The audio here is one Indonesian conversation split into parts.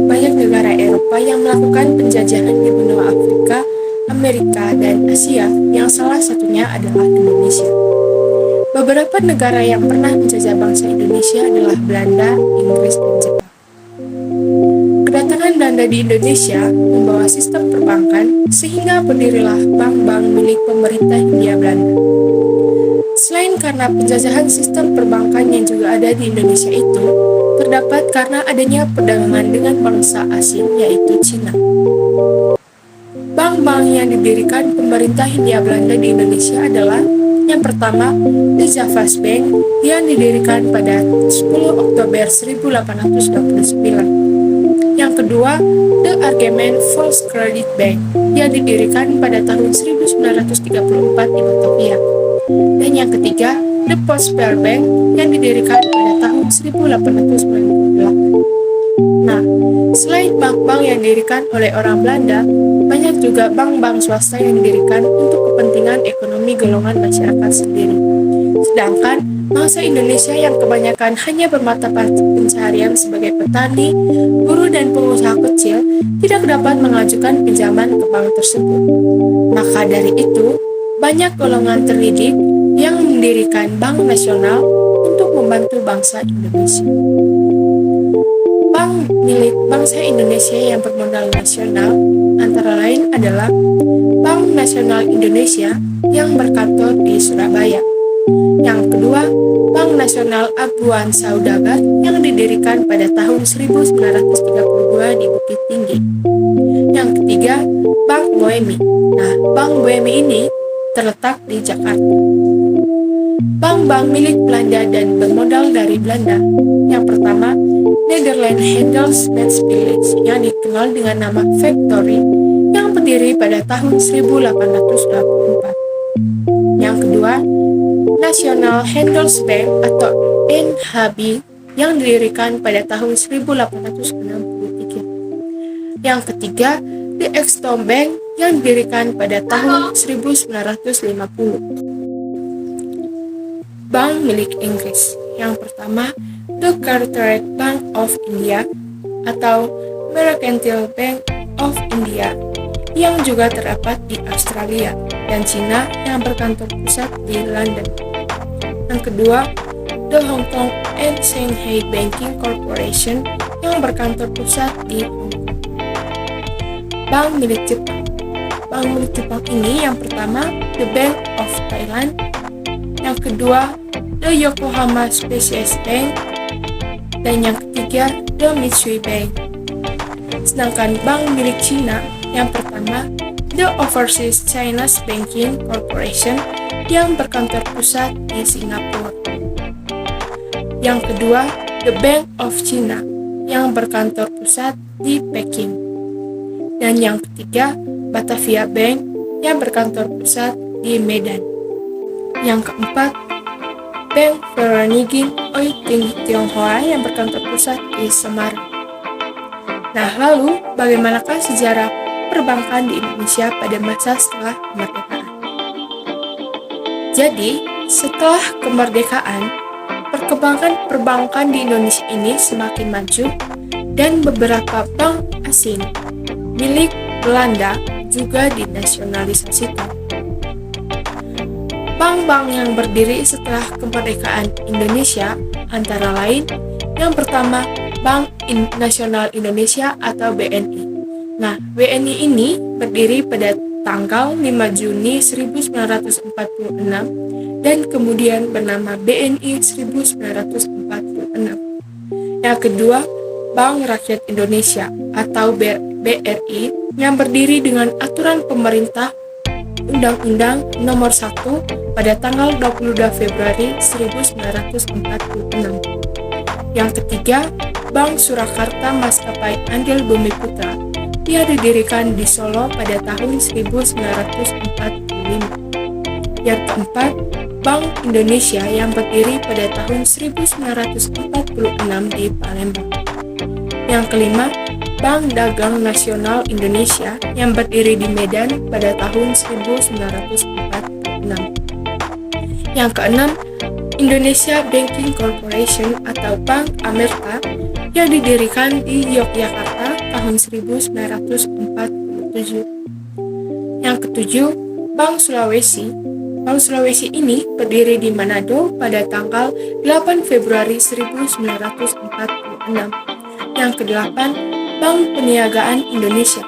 banyak negara Eropa yang melakukan penjajahan di benua Afrika, Amerika, dan Asia, yang salah satunya adalah Indonesia. Beberapa negara yang pernah menjajah bangsa Indonesia adalah Belanda, Inggris, dan Jepang. Kedatangan Belanda di Indonesia membawa sistem perbankan, sehingga berdirilah bank-bank milik pemerintah Hindia Belanda. Selain karena penjajahan sistem perbankan yang juga ada di Indonesia itu, terdapat karena adanya perdagangan dengan bangsa asing yaitu Cina. Bank-bank yang didirikan pemerintah Hindia Belanda di Indonesia adalah yang pertama, The Javas Bank yang didirikan pada 10 Oktober 1829. Yang kedua, The Argeman Volkskrediet Bank yang didirikan pada tahun 1934 di Batavia. Dan yang ketiga, The Postpair Bank yang didirikan pada tahun 1898. Nah, selain bank-bank yang didirikan oleh orang Belanda, banyak juga bank-bank swasta yang didirikan untuk kepentingan ekonomi golongan masyarakat sendiri. Sedangkan bangsa Indonesia yang kebanyakan hanya bermata pencaharian sebagai petani, buruh, dan pengusaha kecil tidak dapat mengajukan pinjaman ke bank tersebut. Maka dari itu, banyak golongan terdidik yang mendirikan Bank Nasional untuk membantu bangsa Indonesia. Bank milik bangsa Indonesia yang bermodal nasional antara lain adalah Bank Nasional Indonesia yang berkantor di Surabaya. Yang kedua, Bank Nasional Abuan Saudagar yang didirikan pada tahun 1932 di Bukit Tinggi. Yang ketiga, Bank Boemi. Nah, Bank Boemi ini terletak di Jakarta. Bank-bank milik Belanda dan bermodal dari Belanda. Yang pertama, Nederland Handelsbanksvillage yang dikenal dengan nama Factory yang berdiri pada tahun 1824. Yang kedua, National Handelsbank atau NHB yang didirikan pada tahun 1863. Yang ketiga, The Exton Bank yang didirikan pada tahun 1950. Bank milik Inggris. Yang pertama, The Carteret Bank of India atau Mercantile Bank of India yang juga terdapat di Australia dan Cina yang berkantor pusat di London. Yang kedua, The Hong Kong and Shanghai Banking Corporation yang berkantor pusat di Hong Kong. Bank milik Jepang. Bank milik Jepang ini yang pertama, The Bank of Thailand. Yang kedua, The Yokohama Specialized Bank. Dan yang ketiga, The Mitsui Bank. Sedangkan bank milik Cina yang pertama, The Overseas Chinese Banking Corporation yang berkantor pusat di Singapura. Yang kedua, The Bank of China yang berkantor pusat di Peking. Dan yang ketiga, Batavia Bank yang berkantor pusat di Medan. Yang keempat, Bank Vereniging Oiting Tionghoa yang berkantor pusat di Semarang. Nah, lalu bagaimanakah sejarah perbankan di Indonesia pada masa setelah kemerdekaan? Jadi, setelah kemerdekaan, perkembangan perbankan di Indonesia ini semakin maju dan beberapa bank asing milik Belanda juga dinasionalisasikan. Bank-bank yang berdiri setelah kemerdekaan Indonesia antara lain yang pertama, Bank Nasional Indonesia atau BNI. Nah, BNI ini berdiri pada tanggal 5 Juni 1946 dan kemudian bernama BNI 1946. Yang kedua, Bank Rakyat Indonesia atau BRI yang berdiri dengan aturan pemerintah Undang-Undang Nomor 1 pada tanggal 22 Februari 1946. Yang ketiga, Bank Surakarta Maskapai Andil Bumi Putra yang didirikan di Solo pada tahun 1945. Yang keempat, Bank Indonesia yang berdiri pada tahun 1946 di Palembang. Yang kelima, Bank Dagang Nasional Indonesia yang berdiri di Medan pada tahun 1946. Yang keenam, Indonesia Banking Corporation atau Bank Amerta yang didirikan di Yogyakarta tahun 1947. Yang ketujuh, Bank Sulawesi. Bank Sulawesi ini berdiri di Manado pada tanggal 8 Februari 1946. Yang kedelapan, Bank Peniagaan Indonesia.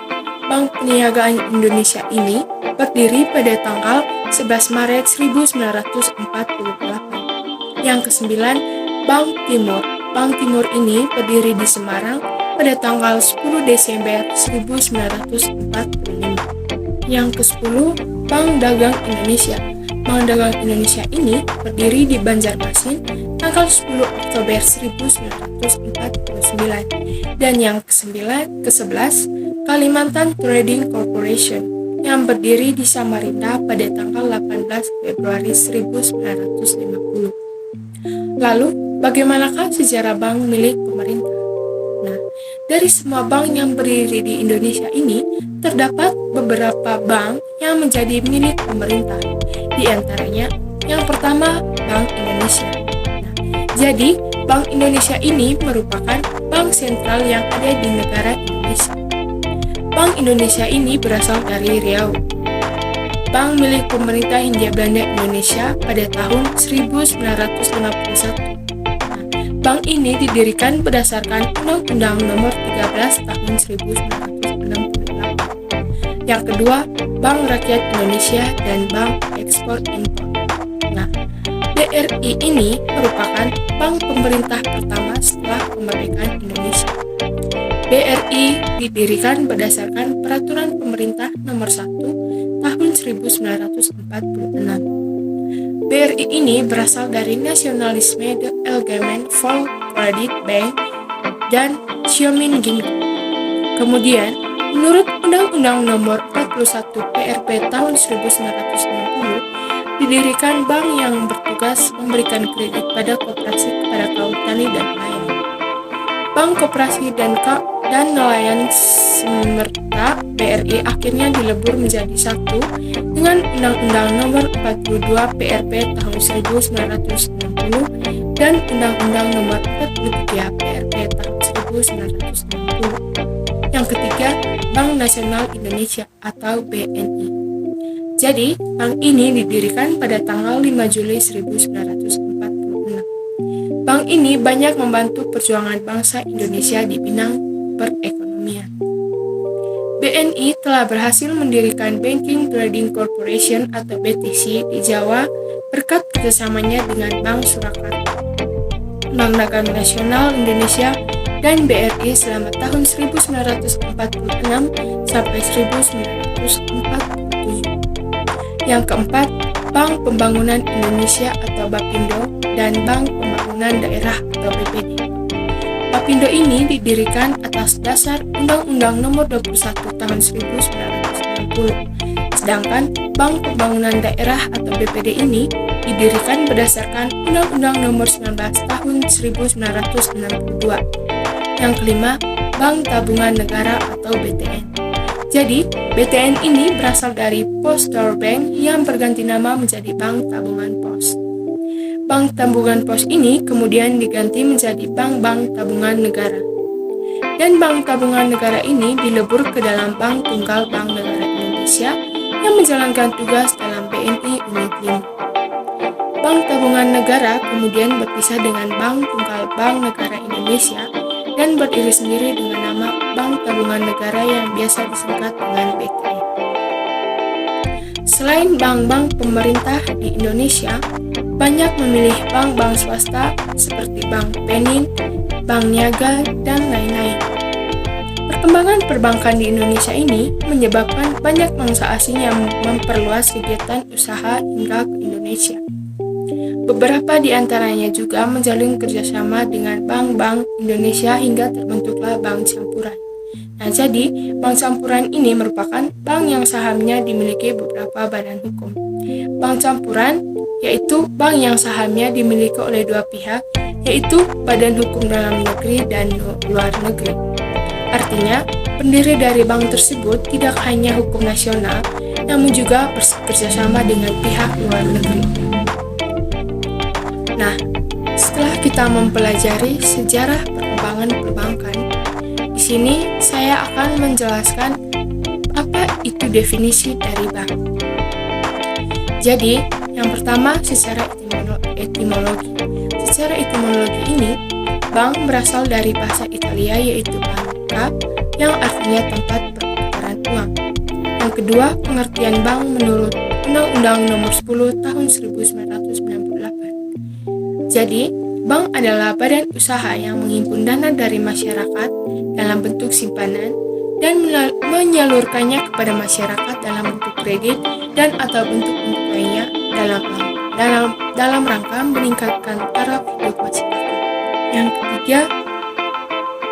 Bank Peniagaan Indonesia ini berdiri pada tanggal 11 Maret 1948. Yang kesembilan, Bank Timur. Bank Timur ini berdiri di Semarang pada tanggal 10 Desember 1945. Yang ke-10, Bank Dagang Indonesia. Bank Dagang Indonesia ini berdiri di Banjarmasin tanggal 10 Oktober 1949. Dan yang ke-11, Kalimantan Trading Corporation yang berdiri di Samarinda pada tanggal 18 Februari 1950. Lalu, bagaimanakah sejarah bank milik pemerintah? Nah, dari semua bank yang berdiri di Indonesia ini, terdapat beberapa bank yang menjadi milik pemerintah. Di antaranya, yang pertama, Bank Indonesia. Nah, jadi, Bank Indonesia ini merupakan bank sentral yang ada di negara Indonesia. Bank Indonesia ini berasal dari Riau. Bank milik pemerintah Hindia Belanda Indonesia pada tahun 1951. Bank ini didirikan berdasarkan Undang-Undang Nomor 13 Tahun 1968. Yang kedua, Bank Rakyat Indonesia dan Bank Ekspor Impor. Nah, BRI ini merupakan bank pemerintah pertama setelah kemerdekaan Indonesia. BRI didirikan berdasarkan Peraturan Pemerintah Nomor 1 Tahun 1946. BRI ini berasal dari Nasionalisme de Algemeen Volkskrediet Bank dan Xiamen Ginko. Kemudian, menurut Undang-Undang Nomor 41 PRP tahun 1960, didirikan bank yang bertugas memberikan kredit pada koperasi kepada kaum tani dan nelayan. Bank Koperasi dan Nelayan Semerta BRI akhirnya dilebur menjadi satu dengan Undang-Undang Nomor 42 PRP tahun 1960 dan Undang-Undang Nomor 43 PRP tahun 1960. Yang ketiga, Bank Nasional Indonesia atau BNI. Jadi, bank ini didirikan pada tanggal 5 Juli 1946. Bank ini banyak membantu perjuangan bangsa Indonesia di bidang perekonomian. BNI telah berhasil mendirikan Banking Trading Corporation atau BTC di Jawa berkat kerjasamanya dengan Bank Surakarta, Bank Dagang Nasional Indonesia, dan BRI selama tahun 1946 sampai 1947. Yang keempat, Bank Pembangunan Indonesia atau Bapindo dan Bank Pembangunan Daerah atau BPD. Bapindo ini didirikan atas dasar Undang-Undang Nomor 21 Tahun 1990. Sedangkan Bank Pembangunan Daerah atau BPD ini didirikan berdasarkan Undang-Undang Nomor 19 Tahun 1962. Yang kelima, Bank Tabungan Negara atau BTN. Jadi, BTN ini berasal dari Postal Bank yang berganti nama menjadi Bank Tabungan Pos. Bank Tabungan Pos ini kemudian diganti menjadi Bank-Bank Tabungan Negara. Dan Bank Tabungan Negara ini dilebur ke dalam Bank Tunggal Bank Negara Indonesia yang menjalankan tugas dalam BNI Unit 5. Bank Tabungan Negara kemudian berpisah dengan Bank Tunggal Bank Negara Indonesia dan berdiri sendiri dengan nama Bank Tabungan Negara yang biasa disingkat dengan BTN. Selain bank-bank pemerintah di Indonesia, banyak memilih bank-bank swasta seperti Bank Penin, Bank Niaga, dan lain-lain. Perkembangan perbankan di Indonesia ini menyebabkan banyak bangsa asing yang memperluas kegiatan usaha hingga ke Indonesia. Beberapa di antaranya juga menjalin kerjasama dengan bank-bank Indonesia hingga terbentuklah bank campuran. Nah, jadi bank campuran ini merupakan bank yang sahamnya dimiliki beberapa badan hukum. Bank campuran yaitu bank yang sahamnya dimiliki oleh dua pihak, yaitu Badan Hukum Dalam Negeri dan Luar Negeri. Artinya, pendiri dari bank tersebut tidak hanya hukum nasional, namun juga bekerjasama dengan pihak luar negeri. Nah, setelah kita mempelajari sejarah perkembangan perbankan, di sini saya akan menjelaskan apa itu definisi dari bank. Jadi, yang pertama secara etimologi. Secara etimologi ini, bank berasal dari bahasa Italia yaitu banca yang artinya tempat perputaran uang. Yang kedua, pengertian bank menurut Undang-Undang Nomor 10 Tahun 1998. Jadi, bank adalah badan usaha yang menghimpun dana dari masyarakat dalam bentuk simpanan dan menyalurkannya kepada masyarakat dalam bentuk kredit dan atau bentuk-bentuk lainnya dalam rangka meningkatkan taraf hidup masyarakat. Yang ketiga,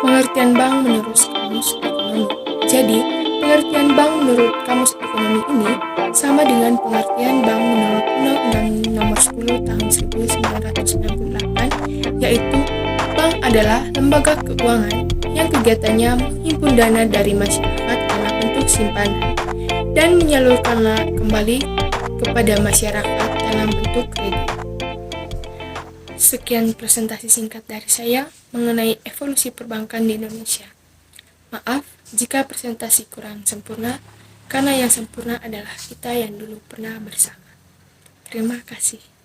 pengertian bank menurut Kamus Ekonomi. Jadi, pengertian bank menurut Kamus Ekonomi ini sama dengan pengertian bank menurut Undang-Undang Nomor 10 Tahun 1998, yaitu bank adalah lembaga keuangan yang kegiatannya menghimpun dana dari masyarakat dalam bentuk simpanan dan menyalurkannya kembali kepada masyarakat dalam bentuk kredit. Sekian presentasi singkat dari saya mengenai evolusi perbankan di Indonesia. Maaf jika presentasi kurang sempurna, karena yang sempurna adalah kita yang dulu pernah bersama. Terima kasih.